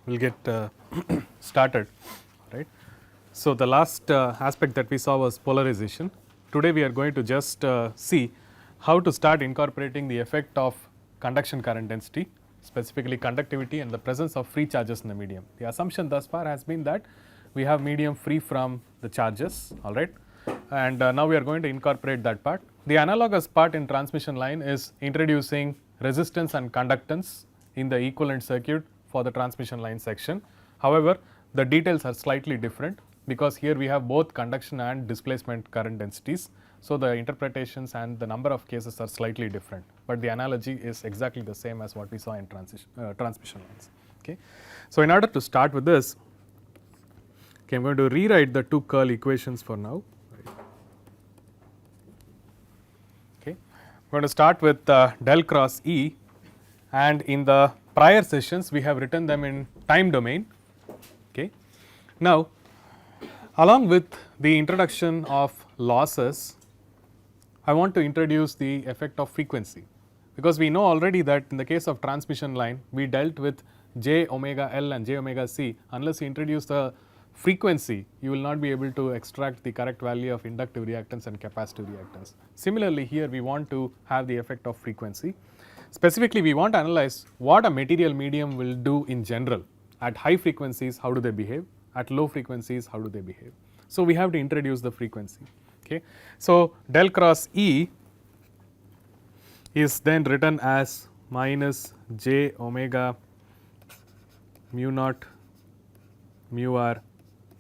we'll get started, right. So, the last aspect that we saw was polarization. Today we are going to just see how to start incorporating the effect of conduction current density, specifically conductivity and the presence of free charges in the medium. The assumption thus far has been that we have medium free from the charges, all right, and now we are going to incorporate that part. The analogous part in transmission line is introducing resistance and conductance in the equivalent circuit for the transmission line section. However, the details are slightly different because here we have both conduction and displacement current densities. So, the interpretations and the number of cases are slightly different, but the analogy is exactly the same as what we saw in transmission lines. Okay. So, in order to start with this, okay, I am going to rewrite the two curl equations for now. Okay. I am going to start with del cross E, and in the prior sessions we have written them in time domain. Okay. Now, along with the introduction of losses, I want to introduce the effect of frequency, because we know already that in the case of transmission line we dealt with j omega L and j omega C. Unless you introduce the frequency, you will not be able to extract the correct value of inductive reactance and capacitive reactance. Similarly, here we want to have the effect of frequency. Specifically, we want to analyze what a material medium will do in general. At high frequencies, how do they behave? At low frequencies, how do they behave? So, we have to introduce the frequency. Okay. So, del cross E is then written as minus j omega mu naught mu r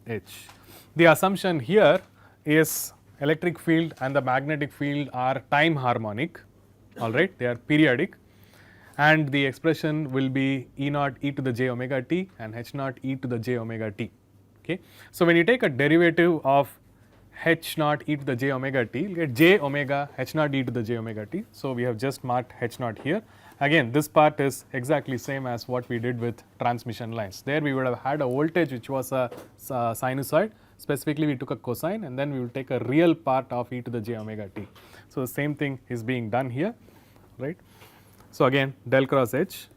h. The assumption here is electric field and the magnetic field are time harmonic, all right, they are periodic, and the expression will be E naught e to the j omega t and h naught e to the j omega t. Okay. So, when you take a derivative of h naught e to the j omega t, you get j omega h naught e to the j omega t. So, we have just marked h naught here. Again, this part is exactly same as what we did with transmission lines. There we would have had a voltage which was a sinusoid. Specifically, we took a cosine and then we will take a real part of e to the j omega t. So, the same thing is being done here, right. So, again del cross h.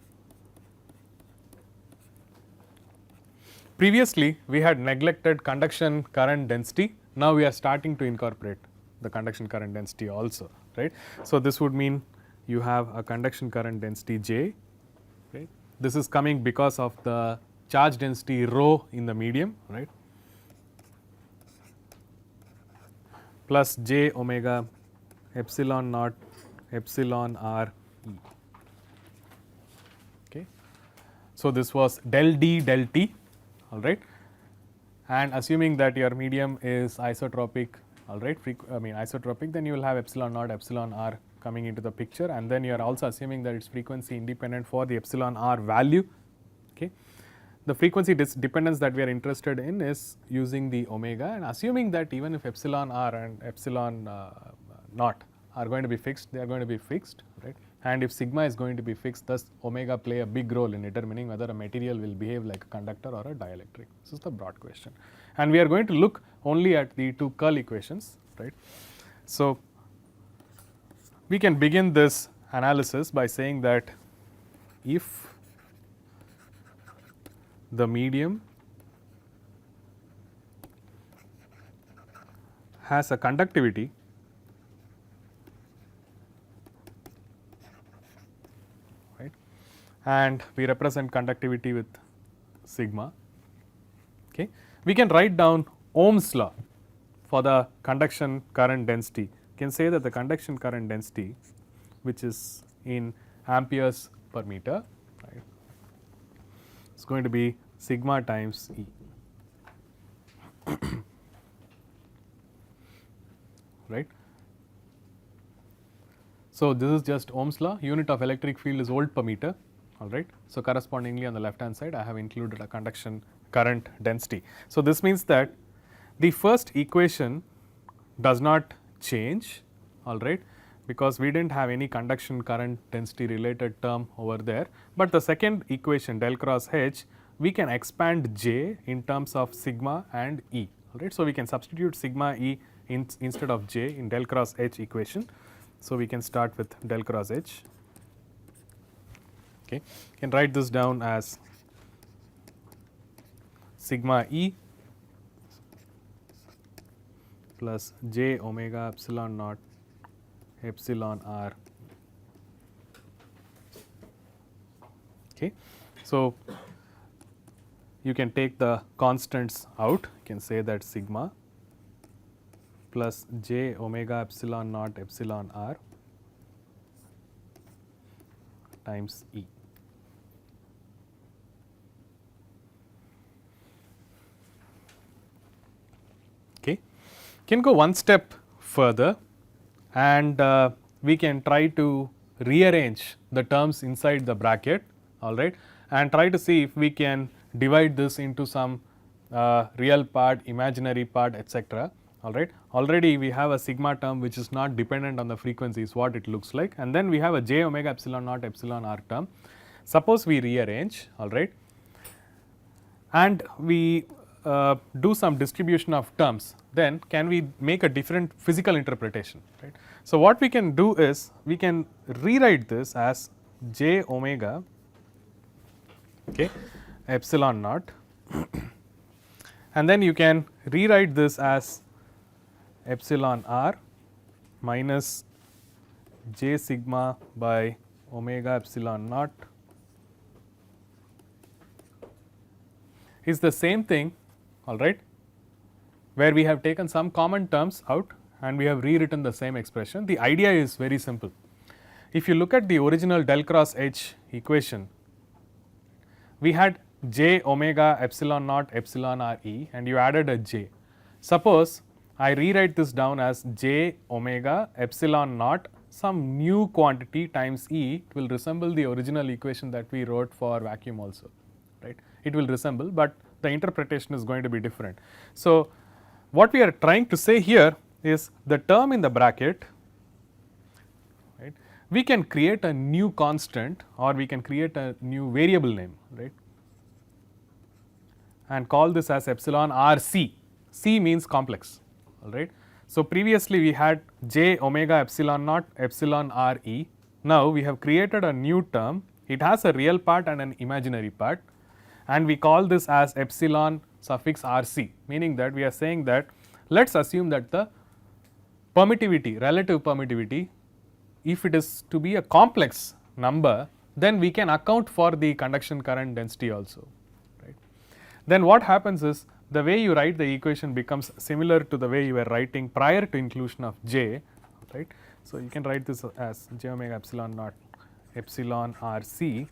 Previously, we had neglected conduction current density. Now, we are starting to incorporate the conduction current density also, right. So, this would mean you have a conduction current density J, right. This is coming because of the charge density rho in the medium, right, plus j omega epsilon naught epsilon r E. Okay. So, this was del D del T, all right, and assuming that your medium is isotropic, all right, isotropic, then you will have epsilon naught epsilon r coming into the picture, and then you are also assuming that it is frequency independent for the epsilon r value. Okay. The frequency dependence that we are interested in is using the omega, and assuming that even if epsilon r and epsilon naught are going to be fixed, they are going to be fixed, right, and if sigma is going to be fixed, thus omega play a big role in determining whether a material will behave like a conductor or a dielectric. This is the broad question, and we are going to look only at the two curl equations, right. So, we can begin this analysis by saying that if the medium has a conductivity right, and we represent conductivity with sigma, okay, we can write down Ohm's law for the conduction current density. Can say that the conduction current density, which is in amperes per meter, right, is going to be sigma times E. Right. So, this is just Ohm's law. Unit of electric field is volt per meter, all right. So, correspondingly on the left hand side I have included a conduction current density. So, this means that the first equation does not change, all right, because we did not have any conduction current density related term over there, but the second equation del cross H, we can expand J in terms of sigma and E, all right. So, we can substitute sigma E instead of J in del cross H equation. So, we can start with del cross H, okay. You can write this down as sigma E plus j omega epsilon naught epsilon r. Okay. So, you can take the constants out, you can say that sigma plus j omega epsilon naught epsilon r times E. Okay. Can go one step further and we can try to rearrange the terms inside the bracket, all right, and try to see if we can divide this into some real part, imaginary part, etc. All right. Already we have a sigma term which is not dependent on the frequency is what it looks like, and then we have a j omega epsilon naught epsilon r term. Suppose we rearrange, all right, and we do some distribution of terms, then can we make a different physical interpretation, right. So, what we can do is we can rewrite this as j omega, okay, epsilon naught and then you can rewrite this as epsilon r minus j sigma by omega epsilon naught is the same thing, all right, where we have taken some common terms out and we have rewritten the same expression. The idea is very simple. If you look at the original del cross H equation, we had j omega epsilon naught epsilon r e and you added a j. Suppose I rewrite this down as j omega epsilon naught some new quantity times E, it will resemble the original equation that we wrote for vacuum also, right. It will resemble, but the interpretation is going to be different. So, what we are trying to say here is the term in the bracket, right, we can create a new constant or we can create a new variable name, right, and call this as epsilon r c. C means complex, all right. So, previously we had j omega epsilon naught epsilon r e. Now, we have created a new term, it has a real part and an imaginary part, and we call this as epsilon suffix r c, meaning that we are saying that let us assume that the permittivity, relative permittivity, if it is to be a complex number, then we can account for the conduction current density also, right. Then what happens is the way you write the equation becomes similar to the way you were writing prior to inclusion of j, right. So, you can write this as j omega epsilon naught epsilon r c.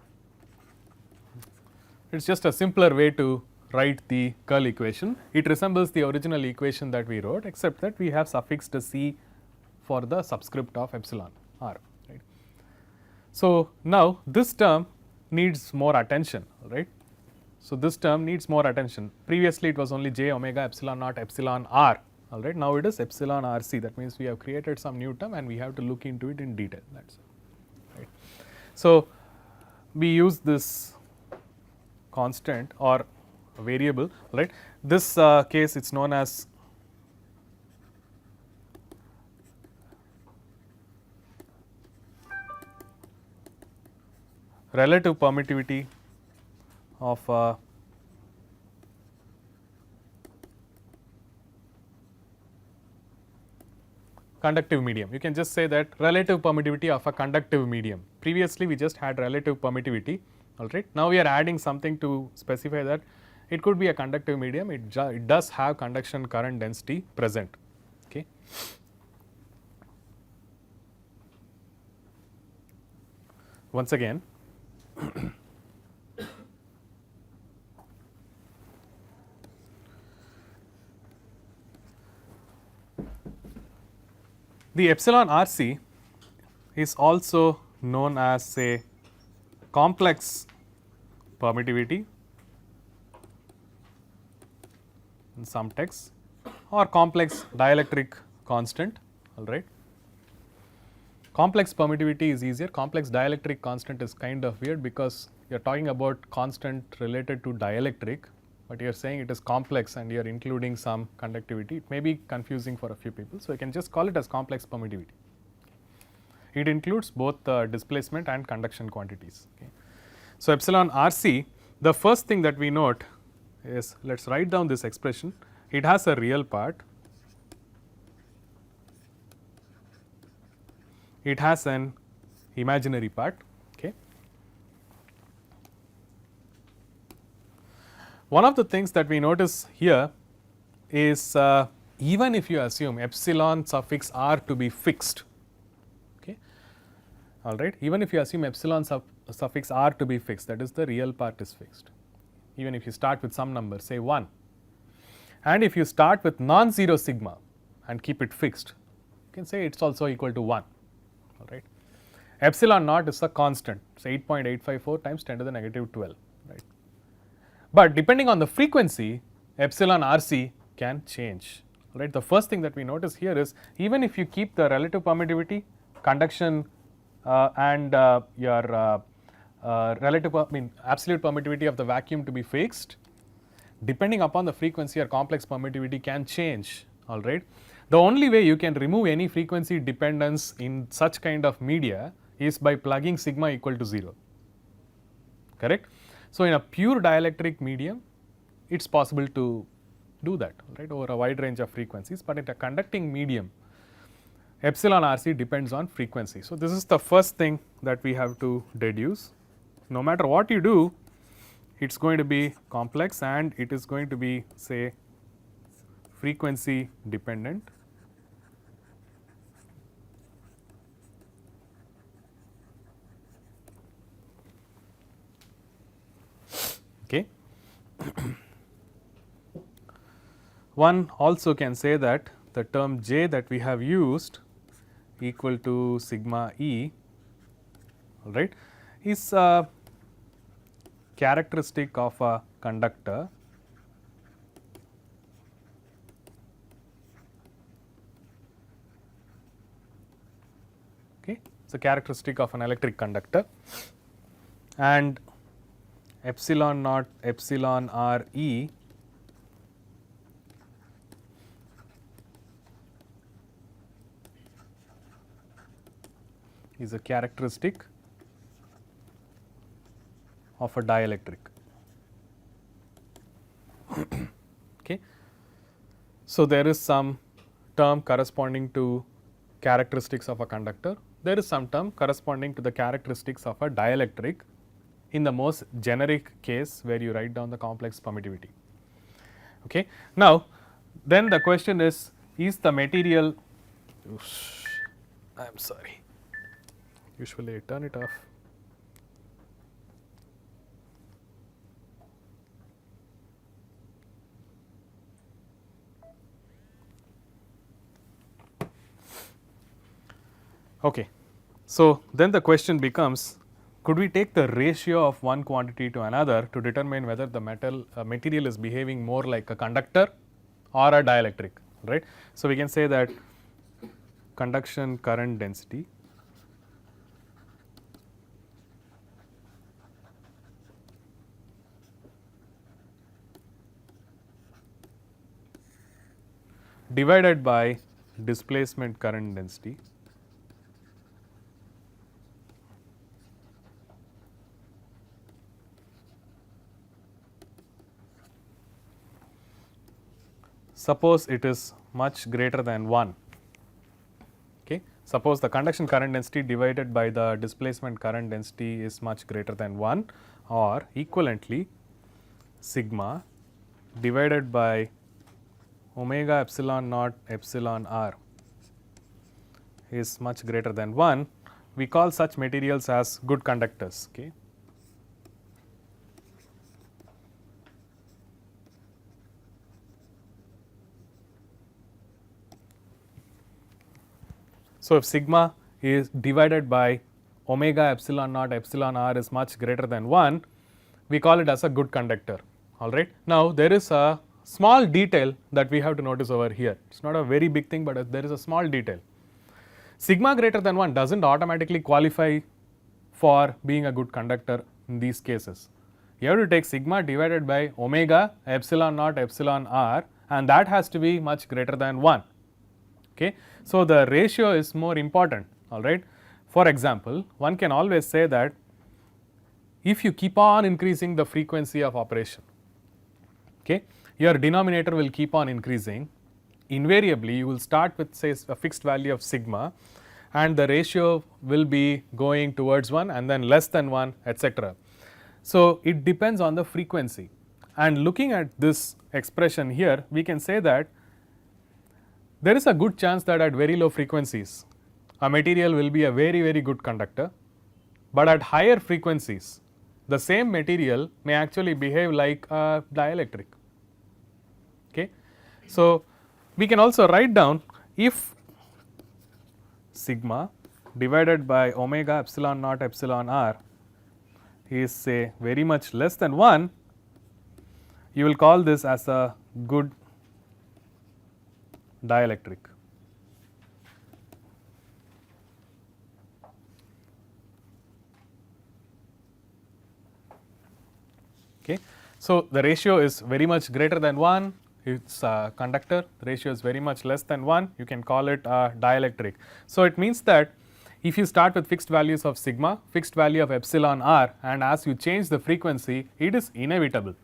It is just a simpler way to write the curl equation. It resembles the original equation that we wrote, except that we have suffixed a c for the subscript of epsilon r, right. So, now this term needs more attention, right. So, this term needs more attention. Previously it was only j omega epsilon naught epsilon r, all right. Now, it is epsilon r c, that means we have created some new term and we have to look into it in detail, that is it, right. So, we use this constant or variable, right. This case it is known as relative permittivity of a conductive medium. You can just say that relative permittivity of a conductive medium. Previously we just had relative permittivity, all right. Now, we are adding something to specify that it could be a conductive medium, it does have conduction current density present, okay. Once again, the epsilon r c is also known as say complex permittivity in some texts or complex dielectric constant, all right. Complex permittivity is easier, complex dielectric constant is kind of weird because you are talking about constant related to dielectric, but you are saying it is complex and you are including some conductivity. It may be confusing for a few people. So, you can just call it as complex permittivity. It includes both displacement and conduction quantities, okay. So, epsilon r c, the first thing that we note is, let us write down this expression. It has a real part, it has an imaginary part. Okay. One of the things that we notice here is even if you assume epsilon suffix r to be fixed, okay, all right, even if you assume epsilon suffix r to be fixed, that is the real part is fixed, even if you start with some number say 1, and if you start with non-zero sigma and keep it fixed, you can say it is also equal to 1, all right. Epsilon naught is a constant, so 8.854 times 10 to the negative 12, right. But depending on the frequency, epsilon RC can change, right. The first thing that we notice here is even if you keep the relative permittivity, conduction and your relative absolute permittivity of the vacuum to be fixed, depending upon the frequency your complex permittivity can change, all right. The only way you can remove any frequency dependence in such kind of media is by plugging sigma equal to 0, correct. So, in a pure dielectric medium it is possible to do that, right, over a wide range of frequencies, but in a conducting medium epsilon RC depends on frequency. So, this is the first thing that we have to deduce. No matter what you do, it is going to be complex and it is going to be say frequency dependent. Okay. One also can say that the term J that we have used equal to sigma E, all right, is a characteristic of a conductor okay. It is a characteristic of an electric conductor, and epsilon naught epsilon R E is a characteristic of a dielectric. Okay. So, there is some term corresponding to characteristics of a conductor, there is some term corresponding to the characteristics of a dielectric in the most generic case where you write down the complex permittivity. Okay. Now, then the question is the material, I am sorry, usually I turn it off. Okay. So, then the question becomes, could we take the ratio of one quantity to another to determine whether the material is behaving more like a conductor or a dielectric, right. So, we can say that conduction current density divided by displacement current density suppose it is much greater than 1. Okay. Suppose the conduction current density divided by the displacement current density is much greater than 1, or equivalently sigma divided by omega epsilon naught epsilon r is much greater than 1, we call such materials as good conductors. Okay. So, if sigma is divided by omega epsilon naught epsilon r is much greater than 1, we call it as a good conductor, all right. Now, there is a small detail that we have to notice over here. It is not a very big thing, but there is a small detail. Sigma greater than 1 does not automatically qualify for being a good conductor in these cases. You have to take sigma divided by omega epsilon naught epsilon r, and that has to be much greater than 1. Okay. So, the ratio is more important, all right. For example, one can always say that if you keep on increasing the frequency of operation, okay, your denominator will keep on increasing. Invariably you will start with say a fixed value of sigma, and the ratio will be going towards 1 and then less than 1, etc. So, it depends on the frequency, and looking at this expression here, we can say that there is a good chance that at very low frequencies a material will be a very good conductor, but at higher frequencies the same material may actually behave like a dielectric. Okay. So, we can also write down if sigma divided by omega epsilon naught epsilon r is say very much less than 1, you will call this as a good dielectric. Okay. So, the ratio is very much greater than 1, it is a conductor, the ratio is very much less than 1, you can call it a dielectric. So, it means that if you start with fixed values of sigma, fixed value of epsilon r, and as you change the frequency, it is inevitable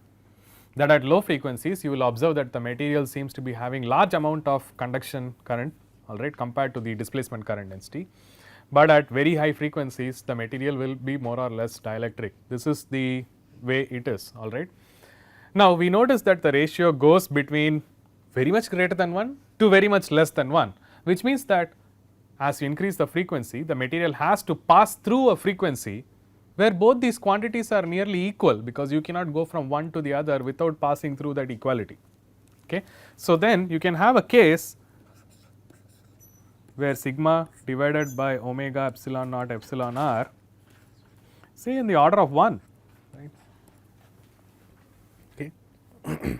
that at low frequencies you will observe that the material seems to be having large amount of conduction current, alright, compared to the displacement current density, but at very high frequencies the material will be more or less dielectric. This is the way it is, alright. Now, we notice that the ratio goes between very much greater than 1 to very much less than 1, which means that as you increase the frequency, the material has to pass through a frequency where both these quantities are nearly equal, because you cannot go from one to the other without passing through that equality. Okay. So, then you can have a case where sigma divided by omega epsilon naught epsilon r, say in the order of 1, right. Okay.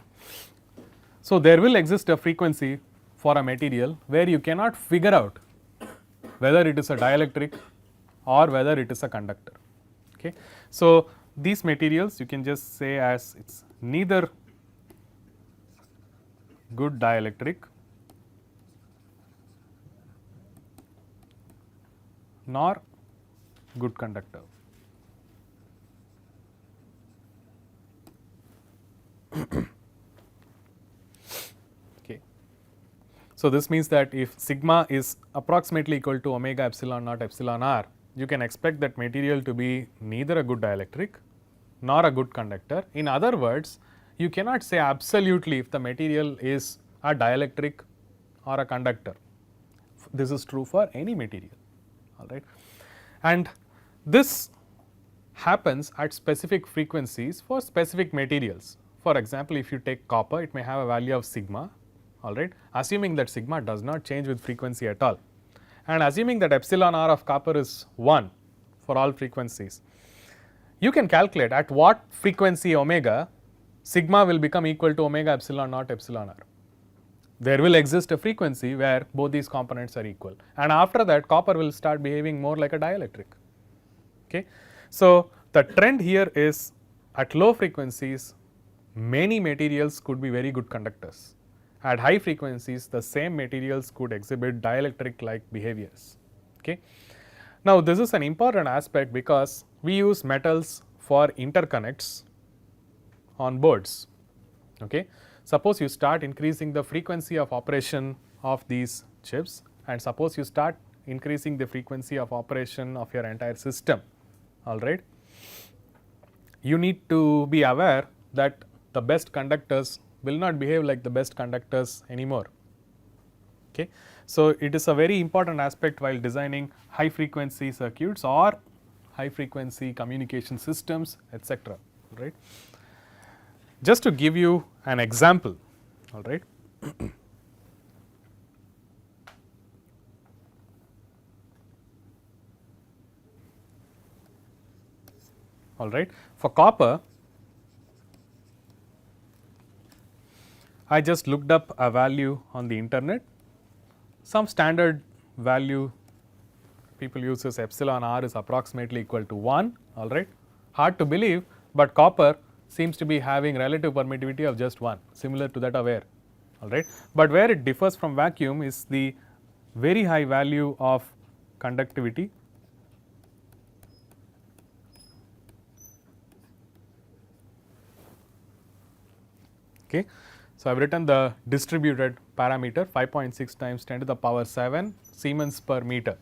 So, there will exist a frequency for a material where you cannot figure out whether it is a dielectric or whether it is a conductor. Okay. So, these materials you can just say as it is neither good dielectric nor good conductor. Okay. So, this means that if sigma is approximately equal to omega epsilon naught epsilon r, you can expect that material to be neither a good dielectric nor a good conductor. In other words, you cannot say absolutely if the material is a dielectric or a conductor. This is true for any material, alright. And this happens at specific frequencies for specific materials. For example, if you take copper, it may have a value of sigma, alright, assuming that sigma does not change with frequency at all, and assuming that epsilon r of copper is 1 for all frequencies. You can calculate at what frequency omega sigma will become equal to omega epsilon naught epsilon r. There will exist a frequency where both these components are equal, and after that copper will start behaving more like a dielectric. Okay. So, the trend here is at low frequencies many materials could be very good conductors. At high frequencies the same materials could exhibit dielectric like behaviors. Okay. Now, this is an important aspect because we use metals for interconnects on boards. Okay. Suppose you start increasing the frequency of operation of these chips, and suppose you start increasing the frequency of operation of your entire system, alright. You need to be aware that the best conductors will not behave like the best conductors anymore. Okay. So, it is a very important aspect while designing high frequency circuits or high frequency communication systems, etc. Right. Just to give you an example, all right. All right. For copper, I just looked up a value on the internet. Some standard value people use is epsilon r is approximately equal to 1, all right. Hard to believe, but copper seems to be having relative permittivity of just 1, similar to that of air, all right. But where it differs from vacuum is the very high value of conductivity Okay. So, I have written the distributed parameter 5.6 times 10 to the power 7 Siemens per meter.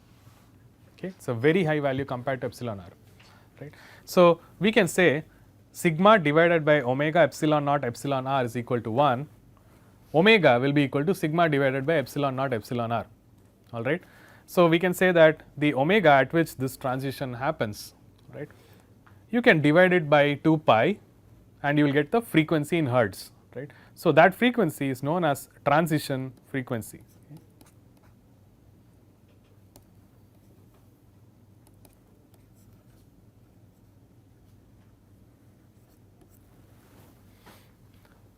Okay. It is a very high value compared to epsilon r, right. So, we can say sigma divided by omega epsilon naught epsilon r is equal to 1, omega will be equal to sigma divided by epsilon naught epsilon r, all right. So, we can say that the omega at which this transition happens, right, you can divide it by 2 pi and you will get the frequency in hertz, right. So, that frequency is known as transition frequency.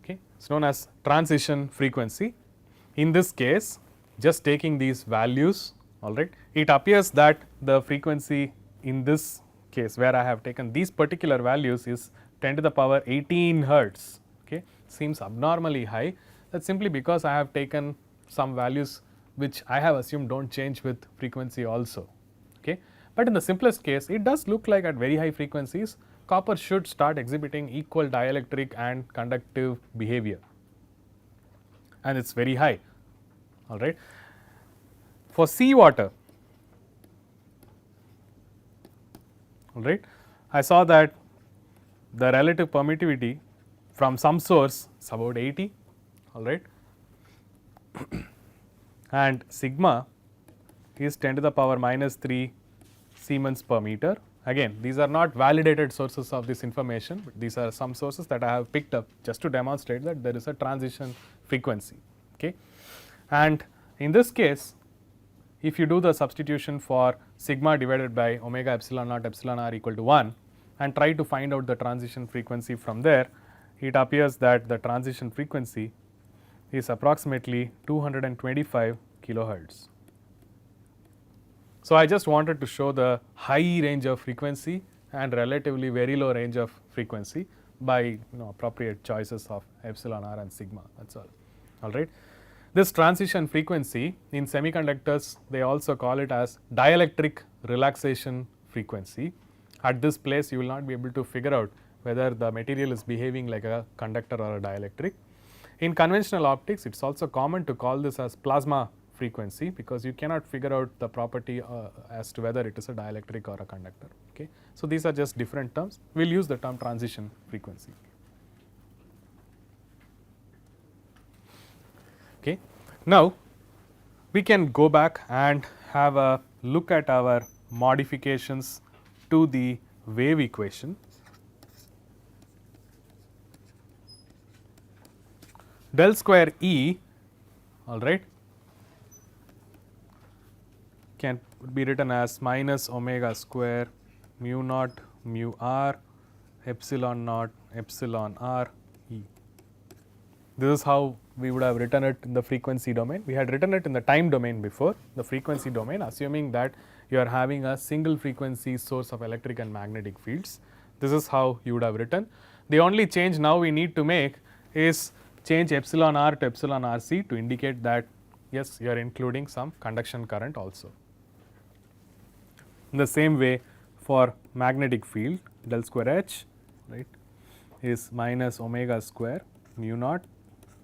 Okay. It is known as transition frequency. In this case, just taking these values, all right, it appears that the frequency in this case where I have taken these particular values is 10 to the power 18 hertz. Okay. Seems abnormally high. That is simply because I have taken some values which I have assumed do not change with frequency also. Okay. But in the simplest case, it does look like at very high frequencies copper should start exhibiting equal dielectric and conductive behavior, and it is very high, all right. For seawater, all right, I saw that the relative permittivity from some source is about 80, all right, and sigma is 10 to the power minus 3 Siemens per meter. Again, these are not validated sources of this information, but these are some sources that I have picked up just to demonstrate that there is a transition frequency. Okay. And in this case, if you do the substitution for sigma divided by omega epsilon naught epsilon r equal to 1 and try to find out the transition frequency from there, it appears that the transition frequency is approximately 225 kilohertz. So, I just wanted to show the high range of frequency and relatively very low range of frequency by appropriate choices of epsilon r and sigma, that is all right. This transition frequency in semiconductors, they also call it as dielectric relaxation frequency. At this place you will not be able to figure out whether the material is behaving like a conductor or a dielectric. In conventional optics, it is also common to call this as plasma frequency, because you cannot figure out the property as to whether it is a dielectric or a conductor. Okay. So, these are just different terms. We will use the term transition frequency. Okay. Now, we can go back and have a look at our modifications to the wave equation. Del square E, all right, can be written as minus omega square mu naught mu r epsilon naught epsilon r E. This is how we would have written it in the frequency domain. We had written it in the time domain before, the frequency domain, assuming that you are having a single frequency source of electric and magnetic fields. This is how you would have written. The only change now we need to make is change epsilon r to epsilon rc to indicate that yes, you are including some conduction current also. In the same way, for magnetic field, del square H, right, is minus omega square mu naught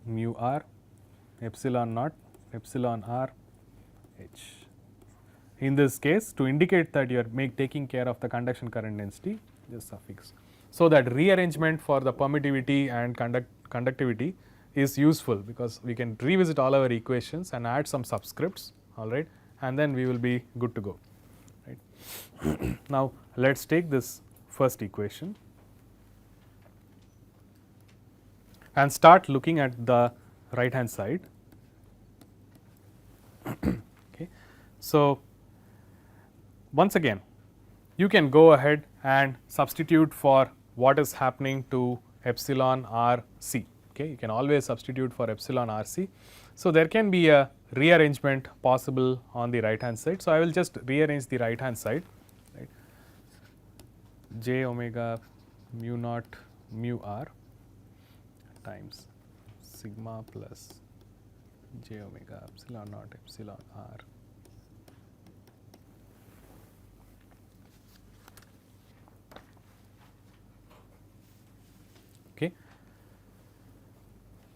mu r epsilon naught epsilon r H. In this case, to indicate that you are taking care of the conduction current density, this suffix. So, that rearrangement for the permittivity and conductivity is useful, because we can revisit all our equations and add some subscripts, all right, and then we will be good to go. Right. Now, let us take this first equation and start looking at the right hand side. Okay. So, once again, you can go ahead and substitute for what is happening to epsilon r c. Okay. You can always substitute for epsilon r c. So, there can be a rearrangement possible on the right hand side. So, I will just rearrange the right hand side, right, j omega mu naught mu r times sigma plus j omega epsilon naught epsilon r okay.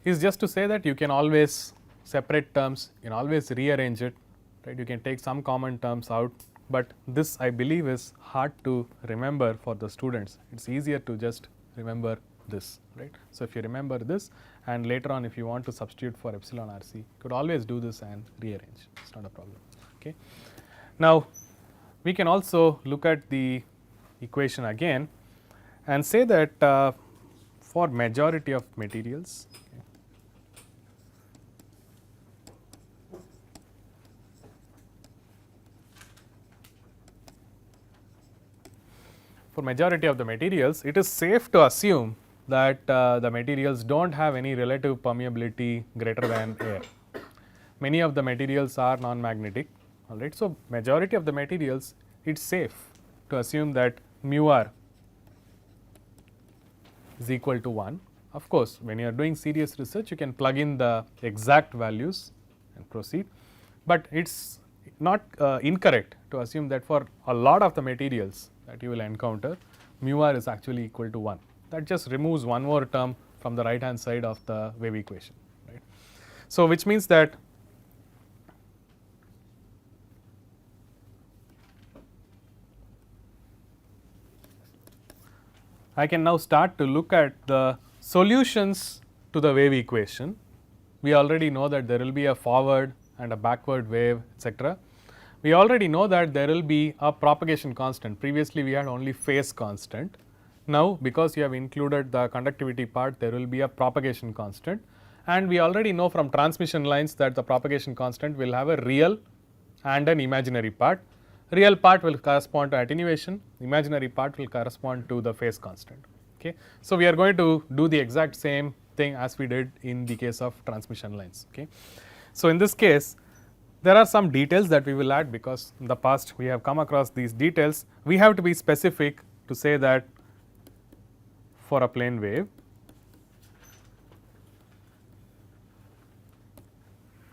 is just to say that you can always separate terms, you can always rearrange it, right. You can take some common terms out, but this I believe is hard to remember for the students. It is easier to just remember this, right. So, if you remember this, and later on if you want to substitute for epsilon RC, you could always do this and rearrange, it is not a problem. Okay. Now, we can also look at the equation again and say that for majority of materials, for majority of the materials, it is safe to assume that the materials do not have any relative permeability greater than air. Many of the materials are non-magnetic, all right. So, majority of the materials, it is safe to assume that mu r is equal to 1. Of course, when you are doing serious research, you can plug in the exact values and proceed, but it is not incorrect to assume that for a lot of the materials that you will encounter, mu r is actually equal to 1. That just removes one more term from the right hand side of the wave equation, right. So, which means that I can now start to look at the solutions to the wave equation. We already know that there will be a forward and a backward wave, etc. We already know that there will be a propagation constant. Previously, we had only phase constant. Now, because you have included the conductivity part, there will be a propagation constant, and we already know from transmission lines that the propagation constant will have a real and an imaginary part. Real part will correspond to attenuation, imaginary part will correspond to the phase constant. Okay. So, we are going to do the exact same thing as we did in the case of transmission lines. Okay. So, in this case, there are some details that we will add, because in the past we have come across these details. We have to be specific to say that for a plane wave,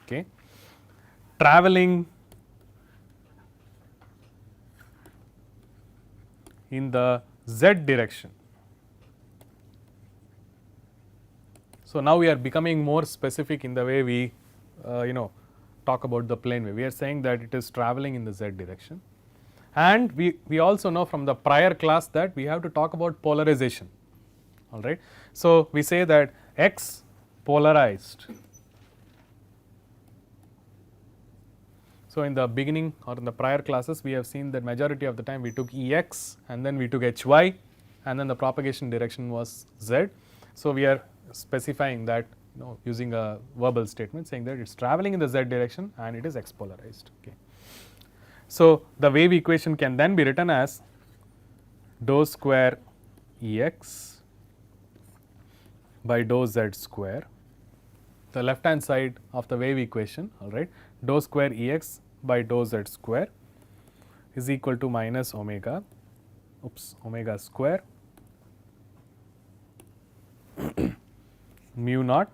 okay, traveling in the z direction. So, now we are becoming more specific in the way we talk about the plane wave. We are saying that it is traveling in the z direction, and we also know from the prior class that we have to talk about polarization, all right. So, we say that x polarized. So, in the beginning or in the prior classes, we have seen that majority of the time we took Ex and then we took Hy, and then the propagation direction was Z. So, we are specifying that using a verbal statement saying that it is traveling in the Z direction and it is X polarized. Okay. So, the wave equation can then be written as dou square Ex by dou Z square. The left hand side of the wave equation, all right, dou square Ex by dou Z square is equal to minus omega square mu naught.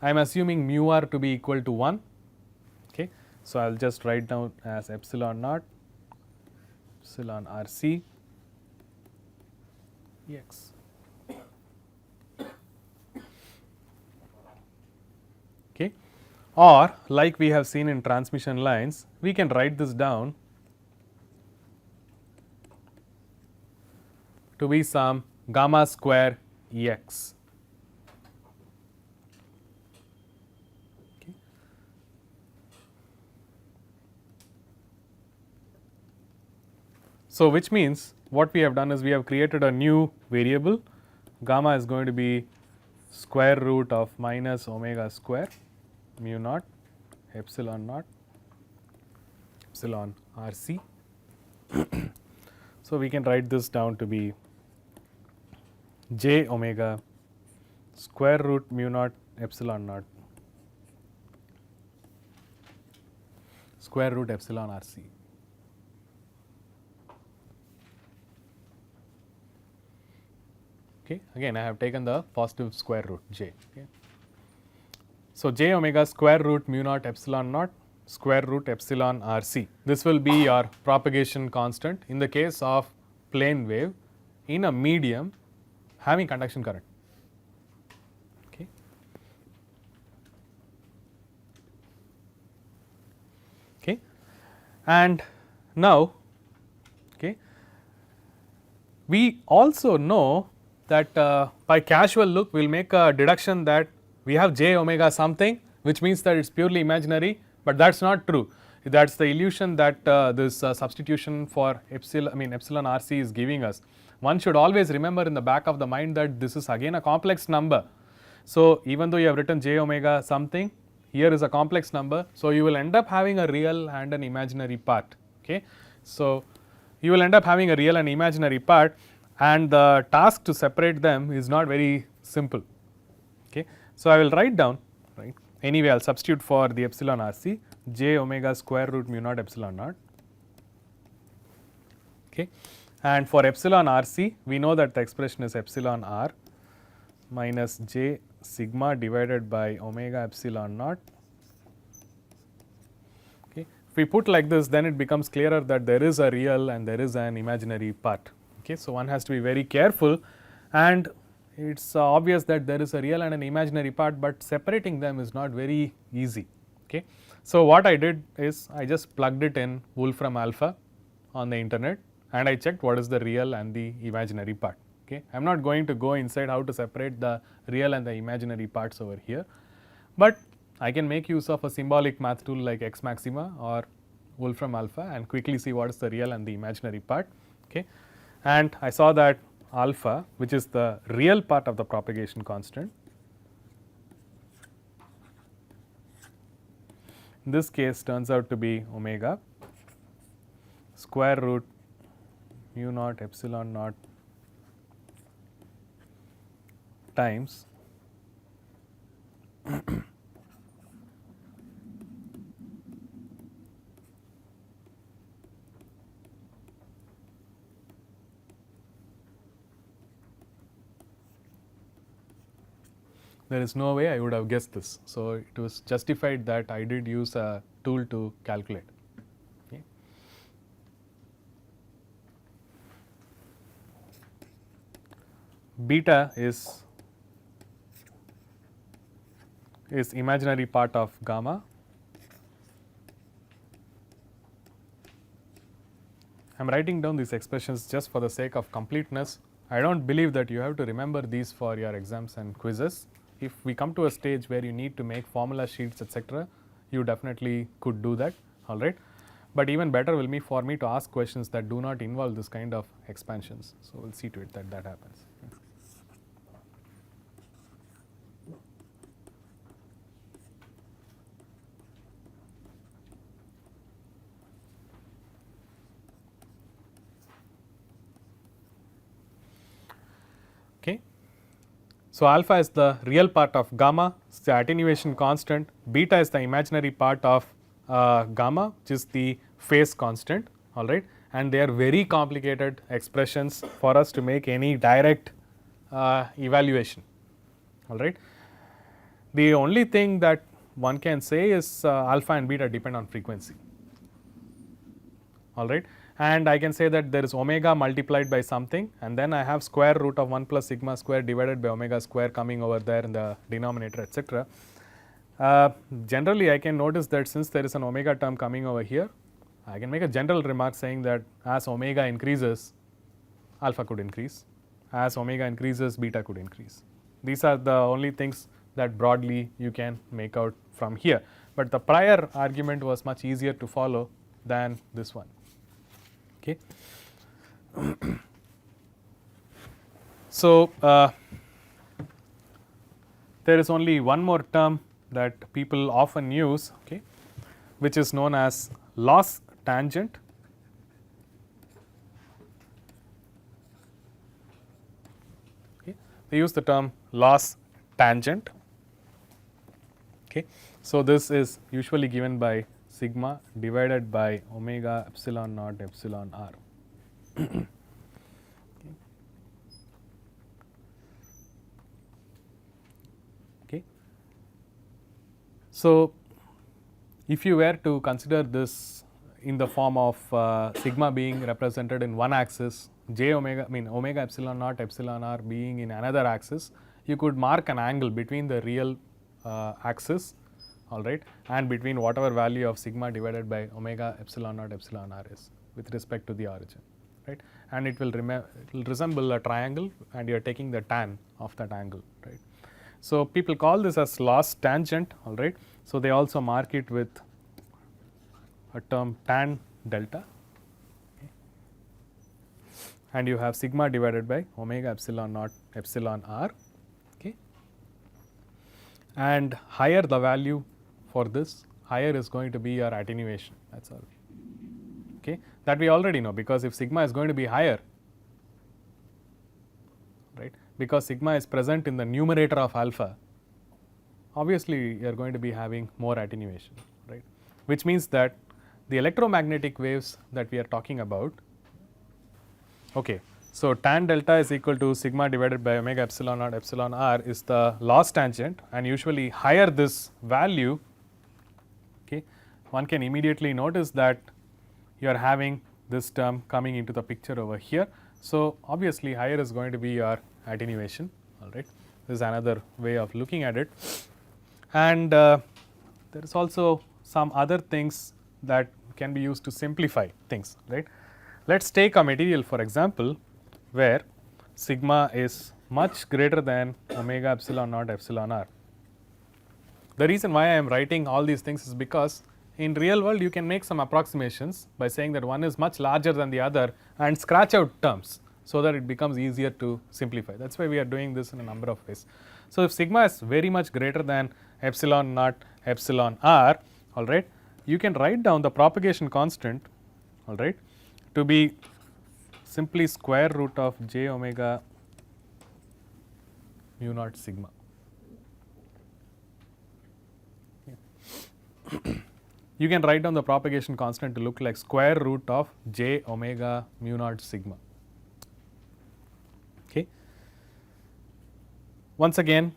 I am assuming mu r to be equal to 1. Okay. So, I will just write down as epsilon naught epsilon RC Ex. Okay. Or like we have seen in transmission lines, we can write this down to be some gamma square Ex. Okay. So, which means what we have done is we have created a new variable. Gamma is going to be square root of minus omega square mu naught epsilon RC. So, we can write this down to be j omega square root mu naught epsilon naught square root epsilon RC. Okay. Again, I have taken the positive square root j. Okay. So, j omega square root mu naught epsilon naught square root epsilon RC. This will be your propagation constant in the case of plane wave in a medium having conduction current. Okay. And now, okay, we also know that by casual look we will make a deduction that we have j omega something, which means that it is purely imaginary, but that is not true. That is the illusion that this substitution for epsilon RC is giving us. One should always remember in the back of the mind that this is again a complex number. So, even though you have written j omega something, here is a complex number. So, you will end up having a real and an imaginary part. Okay. So, you will end up having a real and imaginary part, and the task to separate them is not very simple. Okay. So, I will write down, right. Anyway, I will substitute for the epsilon RC j omega square root mu naught epsilon naught. Okay. And for epsilon RC, we know that the expression is epsilon R minus j sigma divided by omega epsilon naught. Okay. If we put like this, then it becomes clearer that there is a real and there is an imaginary part. Okay. So, one has to be very careful, and it is obvious that there is a real and an imaginary part, but separating them is not very easy. Okay. So, what I did is I just plugged it in Wolfram alpha on the internet, and I checked what is the real and the imaginary part. Okay. I am not going to go inside how to separate the real and the imaginary parts over here, but I can make use of a symbolic math tool like X maxima or Wolfram alpha and quickly see what is the real and the imaginary part. Okay. And I saw that alpha, which is the real part of the propagation constant, in this case turns out to be omega square root mu naught epsilon naught times there is no way I would have guessed this. So, it was justified that I did use a tool to calculate. Okay. Beta is imaginary part of gamma. I am writing down these expressions just for the sake of completeness. I do not believe that you have to remember these for your exams and quizzes. If we come to a stage where you need to make formula sheets, etc., you definitely could do that, all right. But even better will be for me to ask questions that do not involve this kind of expansions. So, we will see to it that that happens. Okay. So, alpha is the real part of gamma, it is the attenuation constant, beta is the imaginary part of gamma, which is the phase constant, all right, and they are very complicated expressions for us to make any direct evaluation, all right. The only thing that one can say is alpha and beta depend on frequency, all right. And I can say that there is omega multiplied by something, and then I have square root of 1 plus sigma square divided by omega square coming over there in the denominator, etc. Generally, I can notice that since there is an omega term coming over here, I can make a general remark saying that as omega increases, alpha could increase, as omega increases, beta could increase. These are the only things that broadly you can make out from here, but the prior argument was much easier to follow than this one. Okay. So, there is only one more term that people often use, okay, which is known as loss tangent. Okay. They use the term loss tangent. Okay. So, this is usually given by sigma divided by omega epsilon naught epsilon r. Okay. So, if you were to consider this in the form of sigma being represented in one axis, j omega omega epsilon naught epsilon r being in another axis, you could mark an angle between the real axis all right, and between whatever value of sigma divided by omega epsilon naught epsilon r is with respect to the origin, right, and it will resemble a triangle and you are taking the tan of that angle, right. So, people call this as loss tangent, all right. So, they also mark it with a term tan delta, okay, and you have sigma divided by omega epsilon naught epsilon r, okay, and higher the value for this, higher is going to be your attenuation, that is all, okay, that we already know, because if sigma is going to be higher, right, because sigma is present in the numerator of alpha, obviously you are going to be having more attenuation, right, which means that the electromagnetic waves that we are talking about, okay. So, tan delta is equal to sigma divided by omega epsilon naught epsilon r is the loss tangent, and usually higher this value, okay, one can immediately notice that you are having this term coming into the picture over here. So, obviously higher is going to be your attenuation, all right. This is another way of looking at it, and there is also some other things that can be used to simplify things, right. Let us take a material, for example, where sigma is much greater than omega epsilon naught epsilon r. The reason why I am writing all these things is because in real world you can make some approximations by saying that one is much larger than the other and scratch out terms, so that it becomes easier to simplify. That is why we are doing this in a number of ways. So, if sigma is very much greater than epsilon naught epsilon r, all right, you can write down the propagation constant, all right, to be simply square root of j omega mu naught sigma. You can write down the propagation constant to look like square root of j omega mu naught sigma. Okay. Once again,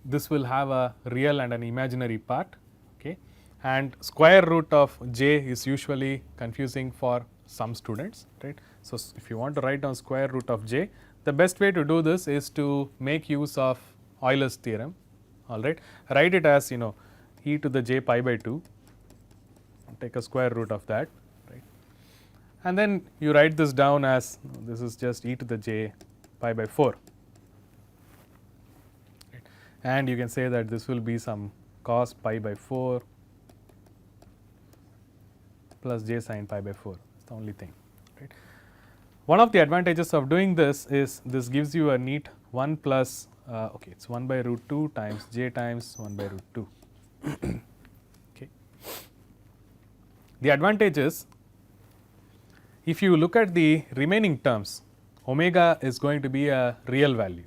this will have a real and an imaginary part, okay, and square root of j is usually confusing for some students, right. So, if you want to write down square root of j, the best way to do this is to make use of Euler's theorem, all right. Write it as, e to the j pi by 2, take a square root of that, right, and then you write this down as this is just e to the j pi by 4, right, and you can say that this will be some cos pi by 4 plus j sin pi by 4, that's the only thing, right. One of the advantages of doing this is this gives you a neat 1 plus okay, it is 1 by root 2 times j times 1 by root 2. Okay. The advantage is, if you look at the remaining terms, omega is going to be a real value,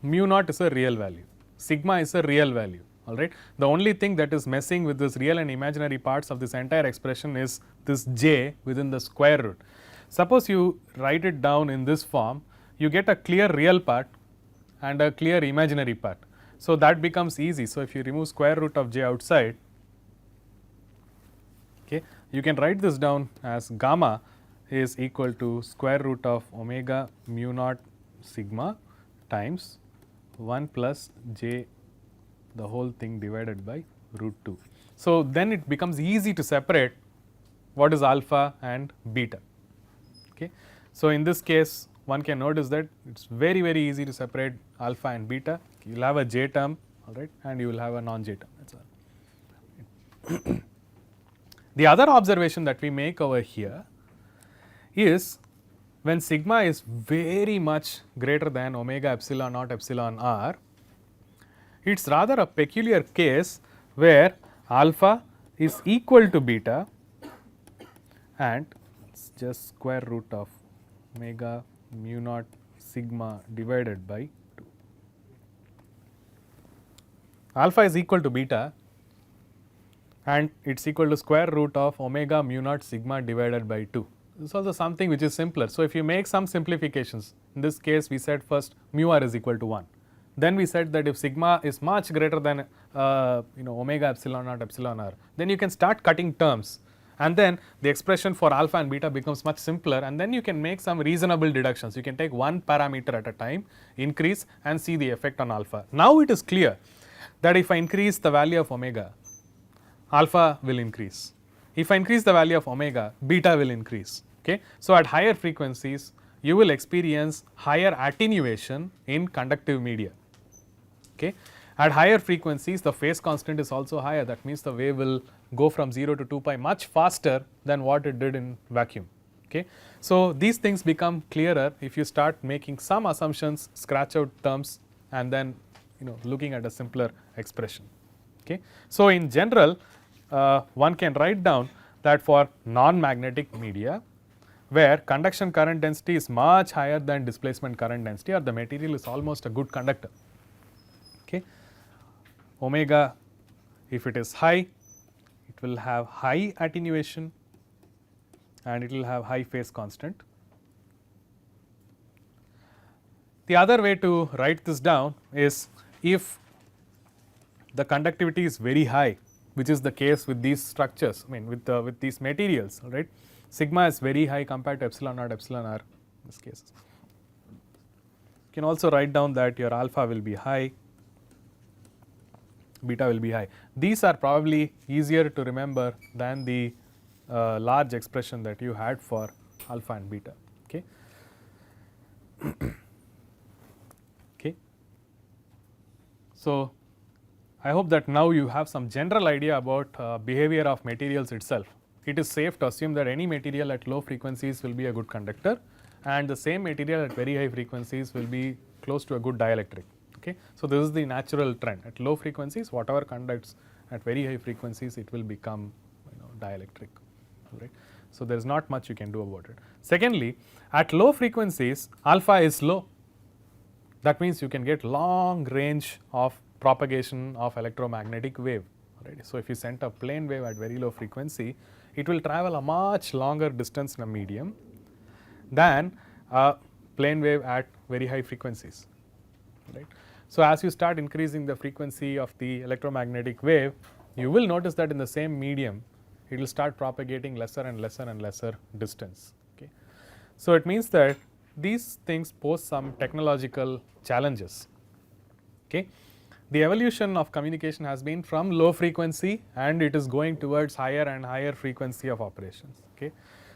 mu naught is a real value, sigma is a real value, all right. The only thing that is messing with this real and imaginary parts of this entire expression is this j within the square root. Suppose you write it down in this form, you get a clear real part and a clear imaginary part. So, that becomes easy. So, if you remove square root of j outside, okay, you can write this down as gamma is equal to square root of omega mu naught sigma times 1 plus j the whole thing divided by root 2. So, then it becomes easy to separate what is alpha and beta. Okay. So, in this case one can notice that it is very easy to separate alpha and beta. You will have a j term, all right, and you will have a non-j term, that is all. The other observation that we make over here is when sigma is very much greater than omega epsilon naught epsilon r, it is rather a peculiar case where alpha is equal to beta and it is just square root of omega mu naught sigma divided by 2. Alpha is equal to beta and it is equal to square root of omega mu naught sigma divided by 2. This is also something which is simpler. So, if you make some simplifications, in this case we said first mu r is equal to 1. Then we said that if sigma is much greater than omega epsilon naught epsilon r, then you can start cutting terms, and then the expression for alpha and beta becomes much simpler, and then you can make some reasonable deductions. You can take one parameter at a time, increase and see the effect on alpha. Now it is clear that if I increase the value of omega, alpha will increase. If I increase the value of omega, beta will increase. Okay. So, at higher frequencies you will experience higher attenuation in conductive media. Okay. At higher frequencies the phase constant is also higher, that means the wave will go from 0 to 2 pi much faster than what it did in vacuum. Okay. So, these things become clearer if you start making some assumptions, scratch out terms and then looking at a simpler expression. Okay. So, in general one can write down that for non-magnetic media where conduction current density is much higher than displacement current density, or the material is almost a good conductor. Okay. Omega, if it is high, it will have high attenuation and it will have high phase constant. The other way to write this down is if the conductivity is very high, which is the case with these structures, I mean with these materials, right. Sigma is very high compared to epsilon naught, epsilon r in this case. You can also write down that your alpha will be high, beta will be high. These are probably easier to remember than the large expression that you had for alpha and beta. Okay. Okay. So, I hope that now you have some general idea about behavior of materials itself. It is safe to assume that any material at low frequencies will be a good conductor and the same material at very high frequencies will be close to a good dielectric. Okay. So, this is the natural trend. At low frequencies whatever conducts at very high frequencies it will become dielectric. Right. So, there is not much you can do about it. Secondly, at low frequencies alpha is low, that means you can get long range of propagation of electromagnetic wave. Right. So, if you send a plane wave at very low frequency, it will travel a much longer distance in a medium than a plane wave at very high frequencies. Right. So, as you start increasing the frequency of the electromagnetic wave, you will notice that in the same medium it will start propagating lesser and lesser and lesser distance. Okay. So, it means that these things pose some technological challenges. Okay. The evolution of communication has been from low frequency and it is going towards higher and higher frequency of operations. Okay.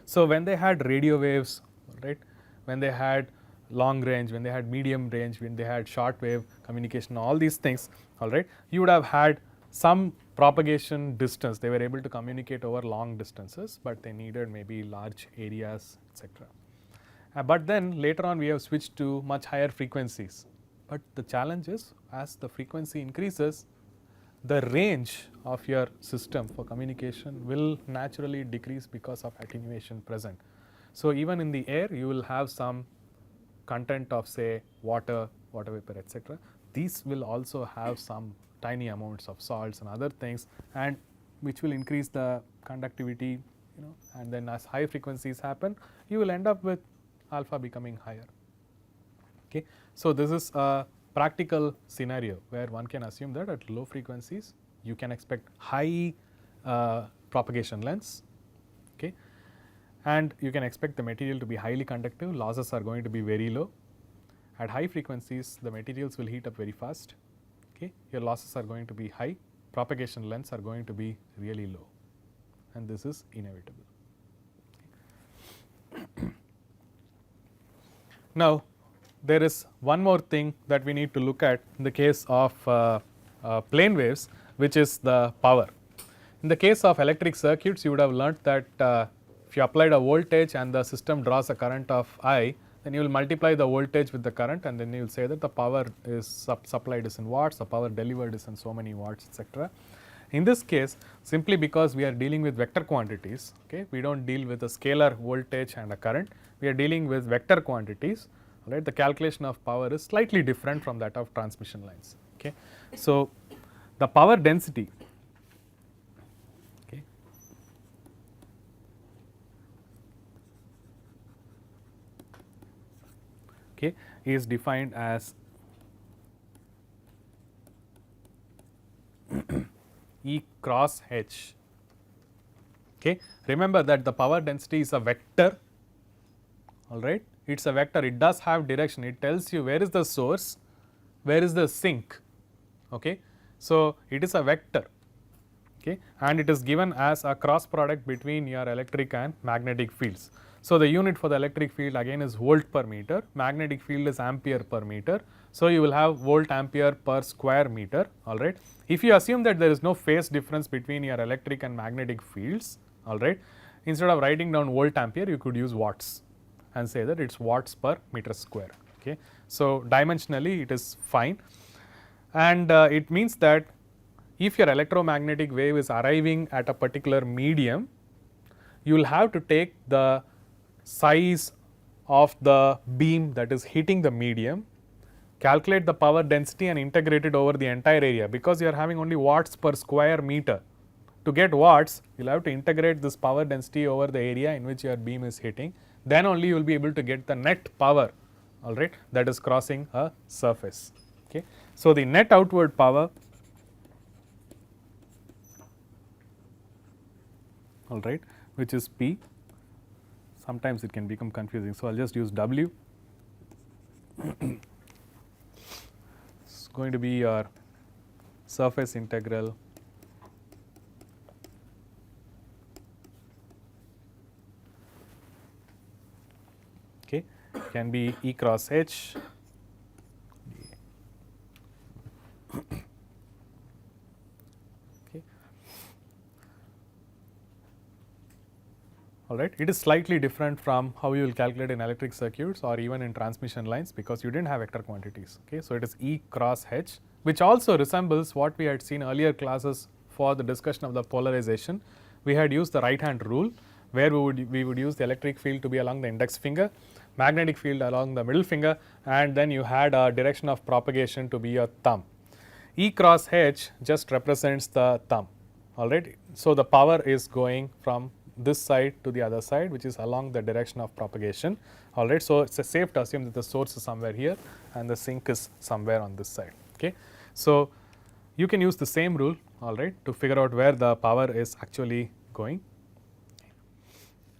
So, when they had radio waves, right, when they had long range, when they had medium range, when they had short wave communication, all these things, all right, you would have had some propagation distance. They were able to communicate over long distances, but they needed maybe large areas, etc. But then later on we have switched to much higher frequencies. But the challenge is as the frequency increases, the range of your system for communication will naturally decrease because of attenuation present. So, even in the air you will have some content of say water, water vapor, etc. These will also have some tiny amounts of salts and other things, and which will increase the conductivity, and then as high frequencies happen you will end up with alpha becoming higher. Okay. So, this is a practical scenario where one can assume that at low frequencies you can expect high propagation lengths, okay, and you can expect the material to be highly conductive, losses are going to be very low. At high frequencies the materials will heat up very fast, okay, your losses are going to be high, propagation lengths are going to be really low, and this is inevitable. Okay. Now, there is one more thing that we need to look at in the case of plane waves, which is the power. In the case of electric circuits, you would have learnt that if you applied a voltage and the system draws a current of I, then you will multiply the voltage with the current and then you will say that the power is supplied is in watts, the power delivered is in so many watts, etc. In this case, simply because we are dealing with vector quantities, okay, we do not deal with a scalar voltage and a current, we are dealing with vector quantities, right. The calculation of power is slightly different from that of transmission lines. Okay. So, the power density, okay, okay, is defined as E cross H. Okay. Remember that the power density is a vector, all right. It is a vector, it does have direction, it tells you where is the source, where is the sink. Okay. So, it is a vector, okay, and it is given as a cross product between your electric and magnetic fields. So, the unit for the electric field again is volt per meter, magnetic field is ampere per meter. So, you will have volt ampere per square meter, alright. If you assume that there is no phase difference between your electric and magnetic fields, alright, instead of writing down volt ampere you could use watts and say that it is watts per meter square. Okay. So, dimensionally it is fine, and it means that if your electromagnetic wave is arriving at a particular medium, you will have to take the size of the beam that is hitting the medium, calculate the power density and integrate it over the entire area, because you are having only watts per square meter. To get watts, you will have to integrate this power density over the area in which your beam is hitting, then only you will be able to get the net power, alright, that is crossing a surface. Okay. So, the net outward power, alright, which is P, sometimes it can become confusing. So, I will just use W. It is going to be your surface integral okay, can be E cross H okay. Alright, it is slightly different from how you will calculate in electric circuits or even in transmission lines, because you did not have vector quantities. Okay. So, it is E cross H, which also resembles what we had seen earlier classes for the discussion of the polarization. We had used the right hand rule, where we would use the electric field to be along the index finger, magnetic field along the middle finger, and then you had a direction of propagation to be your thumb. E cross H just represents the thumb, alright. So, the power is going from this side to the other side, which is along the direction of propagation, alright. So, it is safe to assume that the source is somewhere here and the sink is somewhere on this side. Okay. So, you can use the same rule, alright, to figure out where the power is actually going,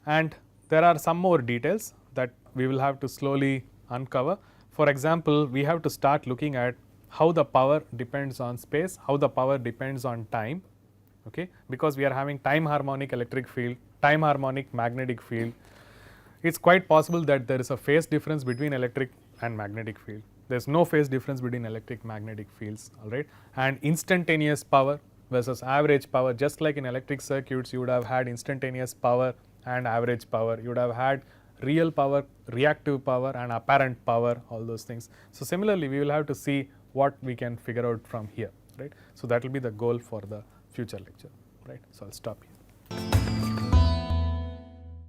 and there are some more details that we will have to slowly uncover. For example, we have to start looking at how the power depends on space, how the power depends on time, okay, because we are having time harmonic electric field, time harmonic magnetic field. It is quite possible that there is a phase difference between electric and magnetic field. There is no phase difference between electric magnetic fields, alright, and instantaneous power versus average power. Just like in electric circuits, you would have had instantaneous power and average power, you would have had real power, reactive power and apparent power, all those things. So, similarly, we will have to see what we can figure out from here, right. So, that will be the goal for the future lecture, right. So, I will stop here.